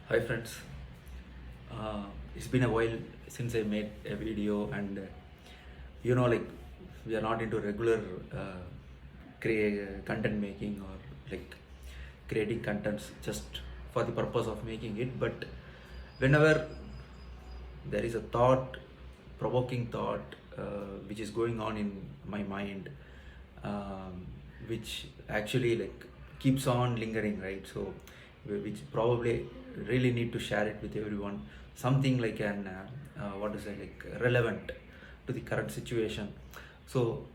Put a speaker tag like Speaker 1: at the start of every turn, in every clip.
Speaker 1: Hi friends, it's been a while since I made a video, and like we are not into regular create content making or like creating contents just for the purpose of making it. But whenever there is a thought, provoking thought, which is going on in my mind, which actually like keeps on lingering, right? So which probably really need to share it with everyone, something like an what to say, like relevant to the current situation. So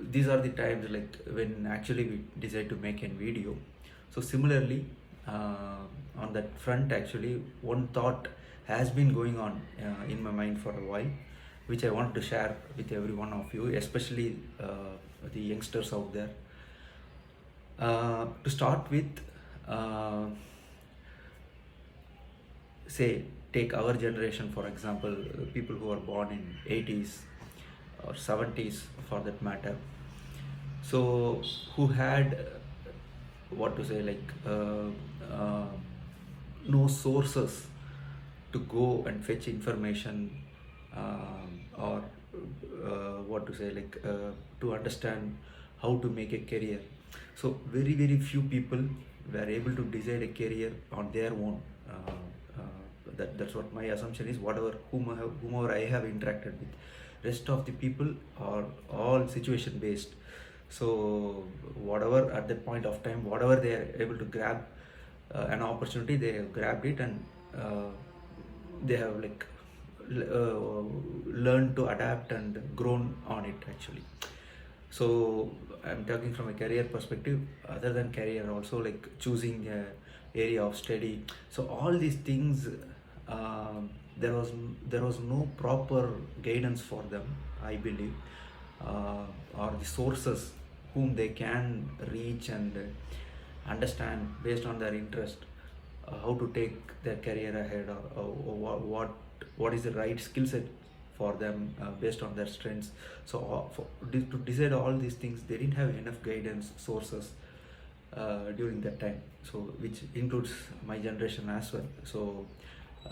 Speaker 1: these are the times like when actually we decide to make a video. So similarly, on that front, actually one thought has been going on in my mind for a while, which I want to share with every one of you, especially the youngsters out there. To start with, uh, say, take our generation for example, people who are born in 80s or 70s for that matter. So who had what to say, like no sources to go and fetch information, or what to say, like to understand how to make a career. So very few people were able to decide a career on their own. That's what my assumption is. Whomever I have interacted with, rest of the people are all situation based. So whatever at that point of time, whatever they are able to grab an opportunity, they have grabbed it, and they have like learned to adapt and grown on it actually. So I'm talking from a career perspective. Other than career, also like choosing a area of study. So all these things, there was there was no proper guidance for them, I believe, or the sources whom they can reach and understand based on their interest, how to take their career ahead, or what is the right skill set for them based on their strengths. So to decide all these things, they didn't have enough guidance sources during that time, so which includes my generation as well. So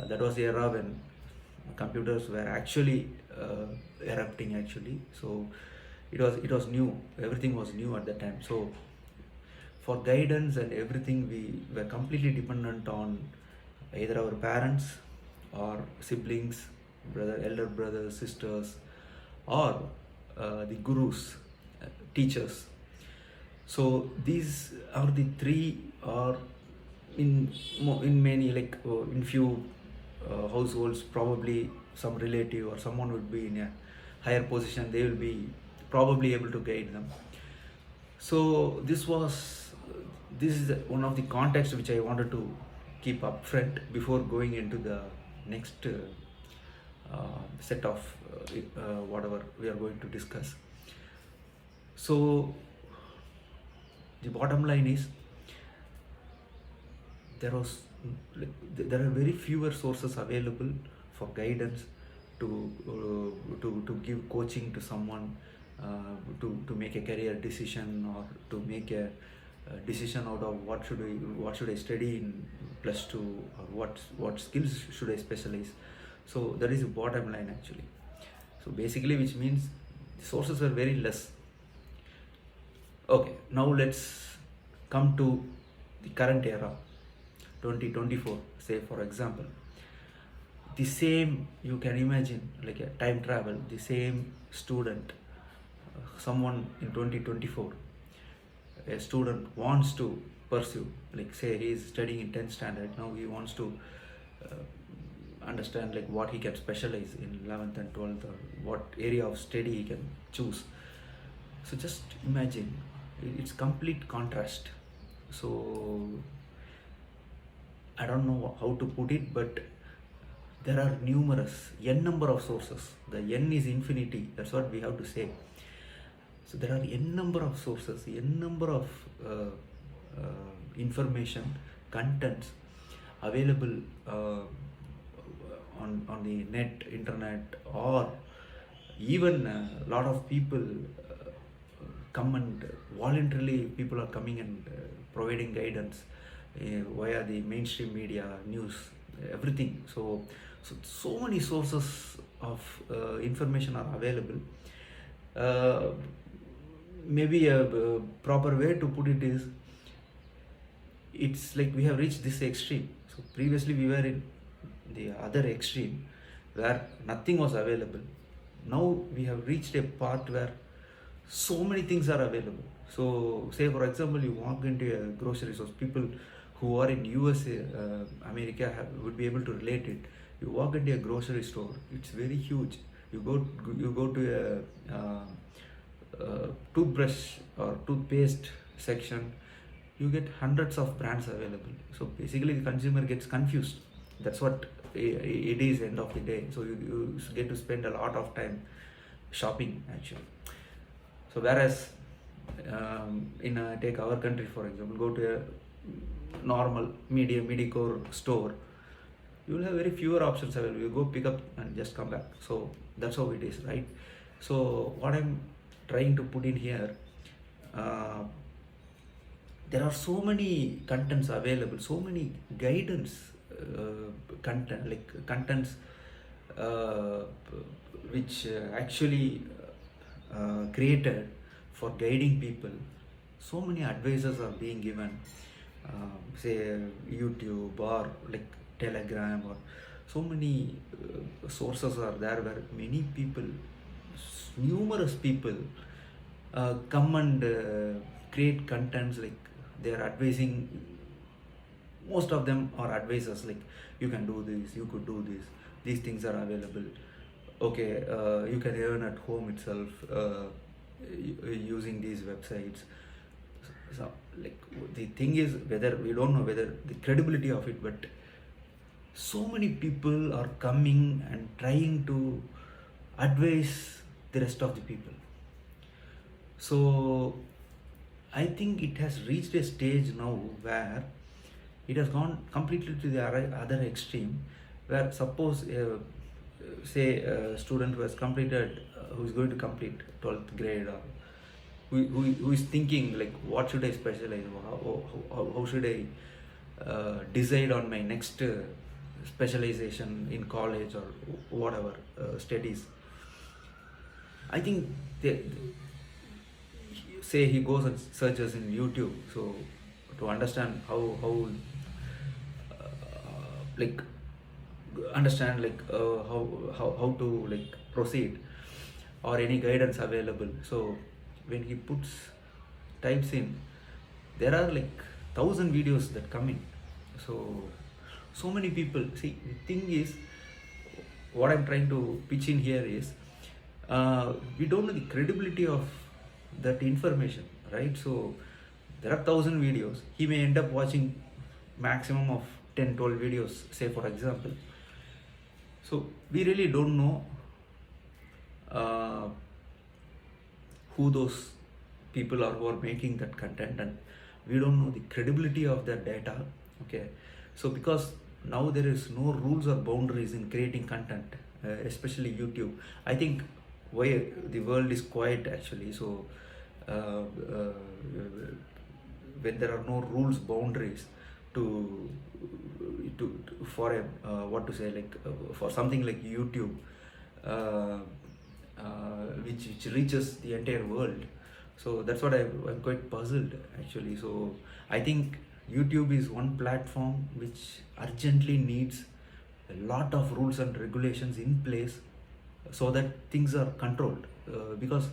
Speaker 1: that was the era when computers were actually erupting actually. So it was new, everything was new at that time. So for guidance and everything, we were completely dependent on either our parents or siblings, elder brothers, sisters, or the gurus, teachers. So these are the three, or in many, like in few households, probably some relative or someone would be in a higher position. They will be probably able to guide them. So this is one of the contexts which I wanted to keep upfront before going into the next set of whatever we are going to discuss. So the bottom line is, there are very fewer sources available for guidance, to give coaching to someone, to make a career decision, or to make a decision out of what should I study in plus 2, or what skills should I specialize. So that is the bottom line actually. So basically, which means the sources are very less. Okay, now let's come to the current era, 2024, say for example. The same, you can imagine, like a time travel, the same student, someone in 2024, a student wants to pursue, like say he is studying in 10th standard, now he wants to understand like what he can specialize in 11th and 12th, or what area of study he can choose. So just imagine, it's complete contrast. So I don't know how to put it, but there are numerous n number of sources. The n is infinity, that's what we have to say. So there are n number of sources, n number of information, contents available on the internet, or even a lot of people come and voluntarily, people are coming and providing guidance via the mainstream media, news, everything. So many sources of information are available. Uh, Maybe a proper way to put it is, it's like we have reached this extreme. So previously we were in the other extreme where nothing was available. Now we have reached a part where so many things are available. So say for example, you walk into a grocery store, people who are in USA, America would be able to relate it. You walk into a grocery store, it's very huge. You go to a toothbrush or toothpaste section, you get hundreds of brands available. So basically the consumer gets confused. That's what it is end of the day. So you get to spend a lot of time shopping actually. So whereas take our country for example, go to a normal mediocre store, you will have very fewer options available. You go pick up and just come back. So that's how it is, right? So what I'm trying to put in here, there are so many contents available, so many guidance contents uh, which actually created for guiding people. So many advices are being given, say YouTube or like Telegram, or so many sources are there where many people, numerous people come and create contents. Like they are advising, most of them are advisors, like you can do this, you could do this, these things are available. Okay, you can earn at home itself using these websites. So like the thing is, whether we don't know whether the credibility of it, but so many people are coming and trying to advise the rest of the people. So I think it has reached a stage now where it has gone completely to the other extreme, where suppose say a student who has completed, who is going to complete 12th grade, or who is thinking like, what should I specialize, how should I decide on my next specialization in college or whatever studies. I think say he goes and searches in YouTube, so to understand how like understand like how to like proceed, or any guidance available. So when he types in, there are like 1,000 videos that come in. So many people, see, the thing is, what I'm trying to pitch in here is, we don't know the credibility of that information, right? So there are 1,000 videos, he may end up watching maximum of 10-12 videos, say for example. So we really don't know who those people are who are making that content, and we don't know the credibility of their data. Okay, so because now there is no rules or boundaries in creating content, especially YouTube. I think why the world is quiet actually. So when there are no rules, boundaries to for a what to say, like for something like YouTube, which reaches the entire world. So that's what I'm quite puzzled actually. So I think YouTube is one platform which urgently needs a lot of rules and regulations in place, so that things are controlled, because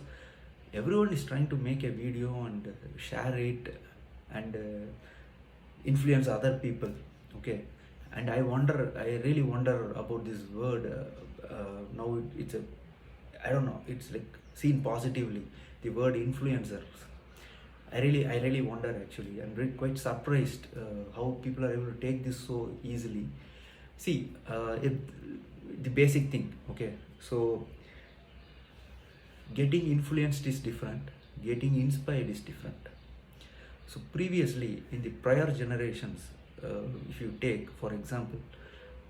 Speaker 1: everyone is trying to make a video and share it and influence other people. Okay, and I really wonder about this word. Now it's I don't know, it's like seen positively, the word influencers. I really wonder actually. I'm really quite surprised how people are able to take this so easily. See, the basic thing, okay, so getting influenced is different, getting inspired is different. So previously, in the prior generations, if you take for example,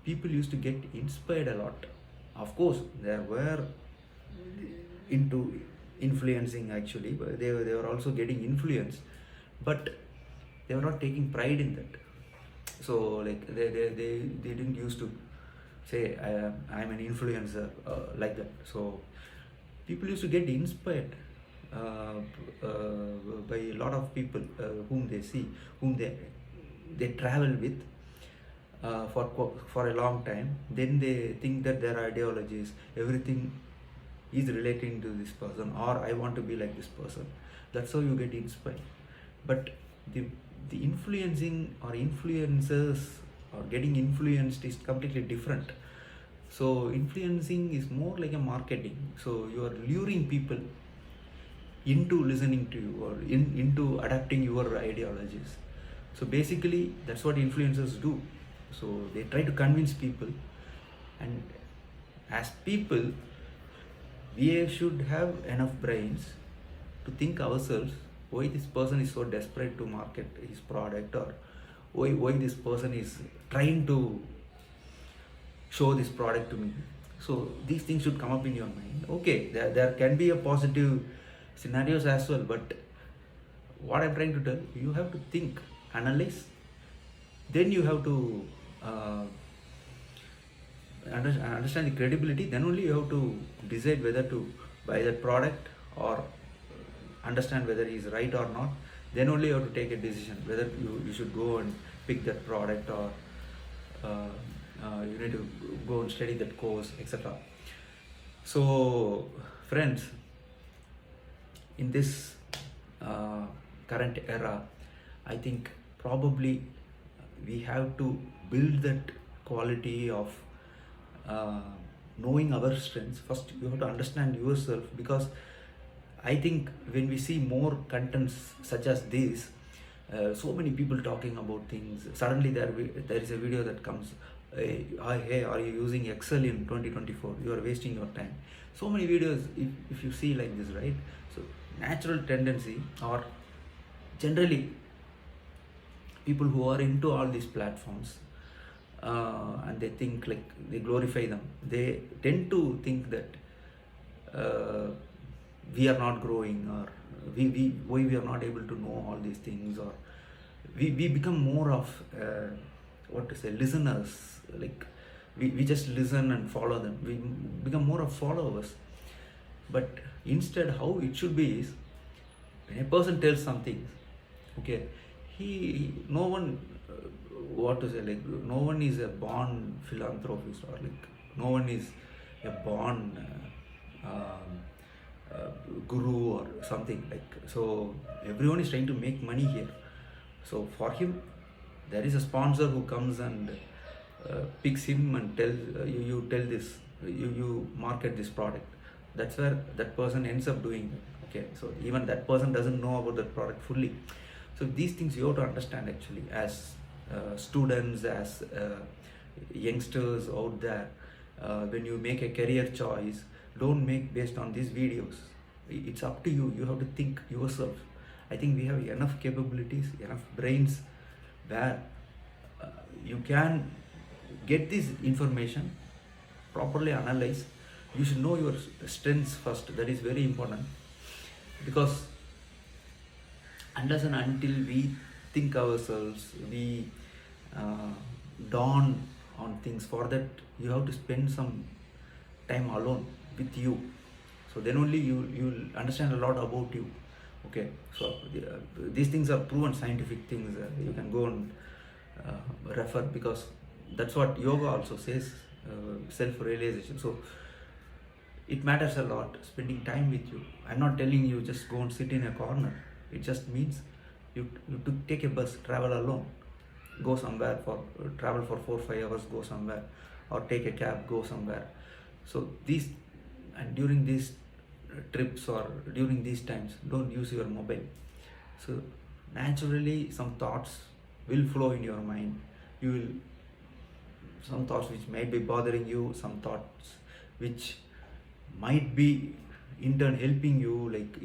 Speaker 1: people used to get inspired a lot. Of course there were into influencing actually, but they were also getting influenced, but they were not taking pride in that. So like they didn't used to say I'm an influencer like that. So people used to get inspired uh, by a lot of people whom they see, whom they travel with for a long time. Then they think that their ideologies, everything is relating to this person, or I want to be like this person. That's how you get inspired. But the the influencing or influencers or getting influenced is completely different. So influencing is more like a marketing. So you are luring people into listening to you, or into adapting your ideologies. So basically that's what influencers do. So they try to convince people, and as people we should have enough brains to think ourselves why this person is so desperate to market his product, or why this person is trying to show this product to me. So these things should come up in your mind. Okay, there can be a positive scenarios as well, but what I'm trying to tell, you have to think, analyze, then you have to understand the credibility, then only you have to decide whether to buy that product, or understand whether he is right or not. Then only you have to take a decision whether you should go and pick that product, or you need to go and study that course, etc. So friends, in this current era, I think probably we have to build that quality of uh, knowing our strengths. First you have to understand yourself, because I think when we see more contents such as this, so many people talking about things, suddenly there is a video that comes, hey, are you using Excel in 2024? You are wasting your time. So many videos, if you see like this, right? So natural tendency, or generally people who are into all these platforms, and they think like they glorify them, they tend to think that we are not growing, or why we are not able to know all these things, or we become more of what to say, listeners. Like we just listen and follow them, we become more of followers. But instead how it should be is, when a person tells something, okay, he no one what to say, like no one is a born philanthropist, or like no one is a born guru or something. Like, so everyone is trying to make money here. So for him there is a sponsor who comes and picks him and tells you tell this, you market this product. That's where that person ends up doing it. Okay, so even that person doesn't know about that product fully. So these things you have to understand actually, as students, as youngsters out there. When you make a career choice, don't make based on these videos. It's up to you, you have to think yourself. I think we have enough capabilities, enough brains, where you can get this information, properly analyze. You should know your strengths first, that is very important. Because unless and until we think ourselves, we dawn on things, for that you have to spend some time alone with you. So then only you'll understand a lot about you. Okay, so these things are proven scientific things. You can go and refer, because that's what yoga also says, self-realization. So it matters a lot, spending time with you. I'm not telling you just go and sit in a corner. It just means you to take a bus, travel alone, go somewhere for travel for 4-5 hours, go somewhere, or take a cab, go somewhere. So these, and during these trips or during these times, don't use your mobile. So naturally some thoughts will flow in your mind. You will, some thoughts which might be bothering you, some thoughts which might be in turn helping you, like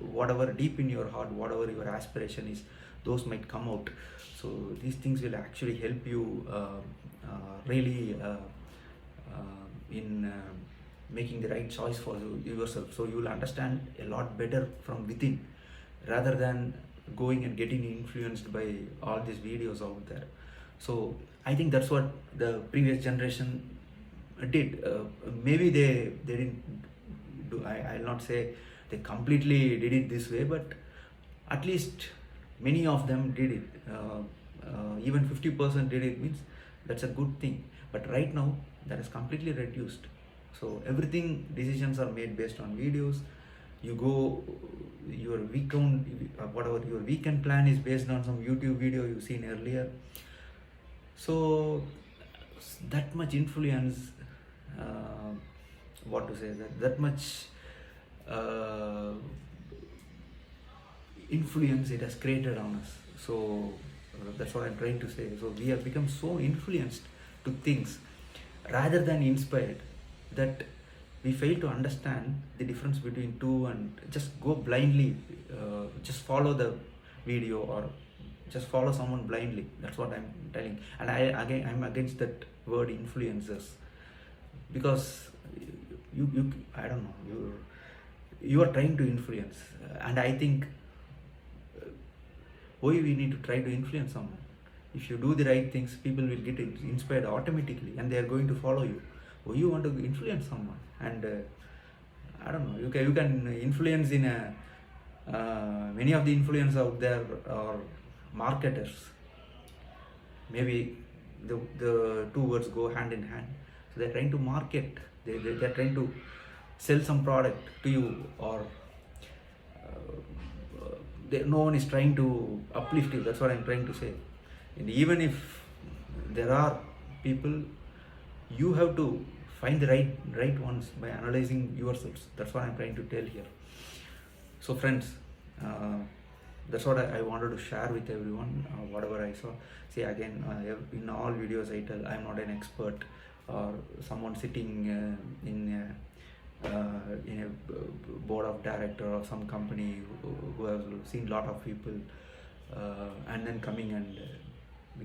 Speaker 1: whatever deep in your heart, whatever your aspiration is, those might come out. So these things will actually help you really in making the right choice for yourself. So you will understand a lot better from within, rather than going and getting influenced by all these videos out there. So I think that's what the previous generation did. Maybe they didn't do, I'll not say they completely did it this way, but at least many of them did it. Even 50% did it, means that's a good thing. But right now that is completely reduced. So everything, decisions are made based on videos. You go, your weekend, whatever your weekend plan is based on some YouTube video you've seen earlier. So that much influence, what to say, that much influence it has created on us. So that's what I'm trying to say. So we have become so influenced to things rather than inspired, that we fail to understand the difference between two and just go blindly, just follow the video or just follow someone blindly. That's what I'm telling. And I'm against that word influencers, because you I don't know, you are trying to influence, and I think why we need to try to influence someone? If you do the right things, people will get inspired automatically and they are going to follow you. Why you want to influence someone? And I don't know, you can influence in a many of the influencers out there are marketers. Maybe the two words go hand in hand. So they're trying to market, they're trying to sell some product to you, or no one is trying to uplift you. That's what I'm trying to say. And even if there are people, you have to find the right ones by analyzing yourselves. That's what I'm trying to tell here. So friends, that's what I wanted to share with everyone, whatever I saw. See, again, in all videos I tell I'm not an expert or someone sitting in a board of director or some company who has seen lot of people and then coming and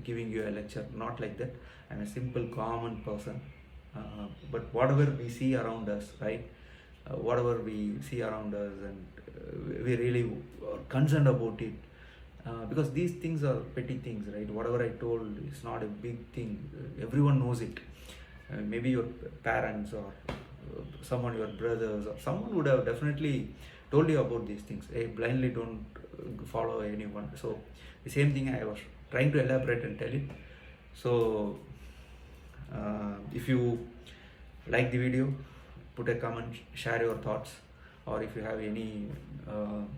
Speaker 1: giving you a lecture. Not like that. I'm a simple common person, but whatever we see around us, right, whatever we see around us, and we really are concerned about it, because these things are petty things, right? Whatever I told is not a big thing. Everyone knows it. Maybe your parents or someone, your brothers or someone would have definitely told you about these things. Hey, blindly don't follow anyone. So the same thing I was trying to elaborate and tell it. So if you like the video, put a comment, share your thoughts, or if you have any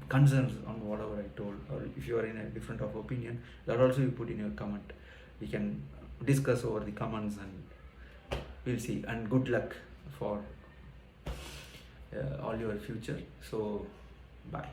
Speaker 1: concerns on whatever I told, or if you are in a different of opinion, that also you put in your comment. We can discuss over the comments and we'll see. And good luck for all your future. So bye.